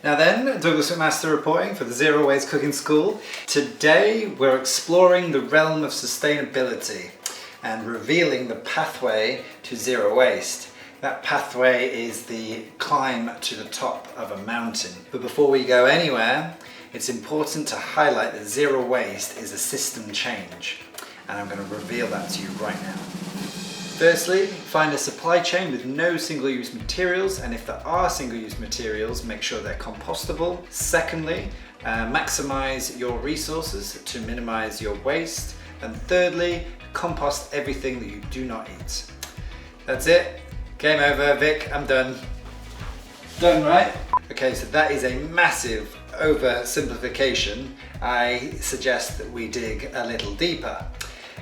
Now then, Douglas McMaster reporting for the Zero Waste Cooking School. Today we're exploring the realm of sustainability and revealing the pathway to zero waste. That pathway is the climb to the top of a mountain. But before we go anywhere, it's important to highlight that zero waste is a system change. And I'm going to reveal that to you right now. Firstly, find a supply chain with no single-use materials, and if there are single-use materials, make sure they're compostable. Secondly, maximize your resources to minimize your waste. And thirdly, compost everything that you do not eat. That's it. Game over, Vic, I'm done. Done, right? Okay, so that is a massive oversimplification. I suggest that we dig a little deeper.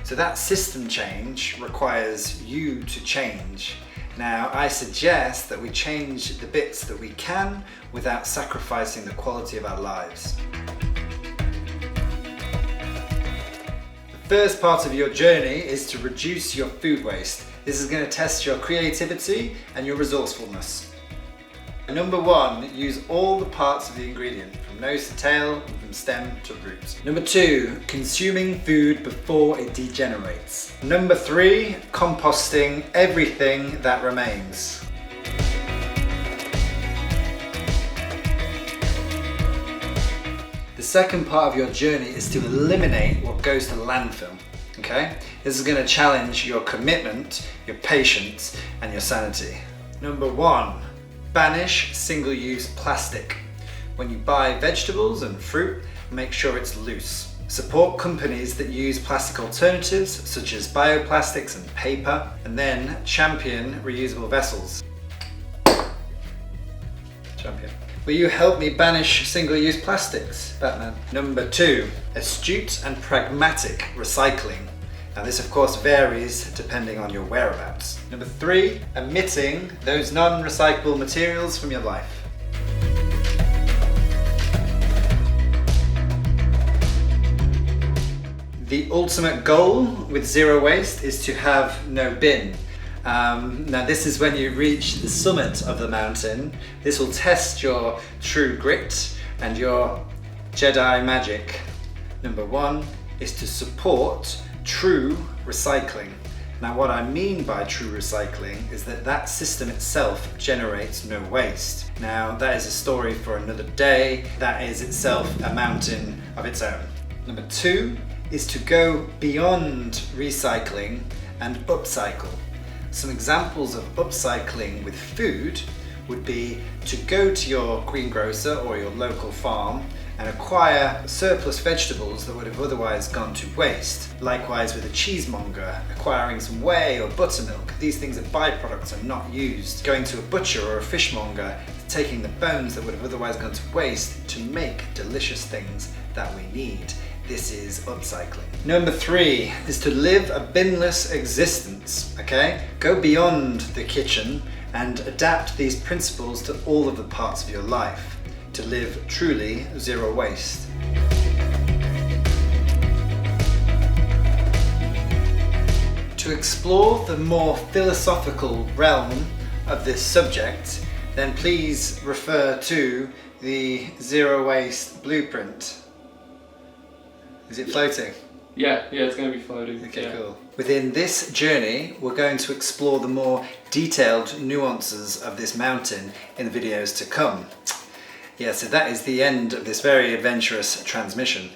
So that system change requires you to change. Now, I suggest that we change the bits that we can without sacrificing the quality of our lives. The first part of your journey is to reduce your food waste. This is going to test your creativity and your resourcefulness. Number one, use all the parts of the ingredient, from nose to tail, and from stem to root. Number two, consuming food before it degenerates. Number three, composting everything that remains. The second part of your journey is to eliminate what goes to landfill. Okay? This is going to challenge your commitment, your patience, and your sanity. Number one, banish single-use plastic. When you buy vegetables and fruit, make sure it's loose. Support companies that use plastic alternatives such as bioplastics and paper, and then champion reusable vessels. Champion. Will you help me banish single-use plastics, Batman? Number two, astute and pragmatic recycling. Now this of course varies depending on your whereabouts. Number three, omitting those non-recyclable materials from your life. The ultimate goal with zero waste is to have no bin. Now this is when you reach the summit of the mountain. This will test your true grit and your Jedi magic. Number one is to support true recycling. Now what I mean by true recycling is that system itself generates no waste. Now that is a story for another day. That is itself a mountain of its own. Number two is to go beyond recycling and upcycle. Some examples of upcycling with food would be to go to your greengrocer or your local farm and acquire surplus vegetables that would have otherwise gone to waste. Likewise with a cheesemonger, acquiring some whey or buttermilk. These things are byproducts and not used. Going to a butcher or a fishmonger, taking the bones that would have otherwise gone to waste to make delicious things that we need. This is upcycling. Number three is to live a binless existence, okay? Go beyond the kitchen and adapt these principles to all of the parts of your life to live truly zero waste. To explore the more philosophical realm of this subject, then please refer to the Zero Waste Blueprint. Is it floating? Yeah, it's going to be floating. Okay, yeah. cool. Within this journey, we're going to explore the more detailed nuances of this mountain in the videos to come. Yeah, so that is the end of this very adventurous transmission.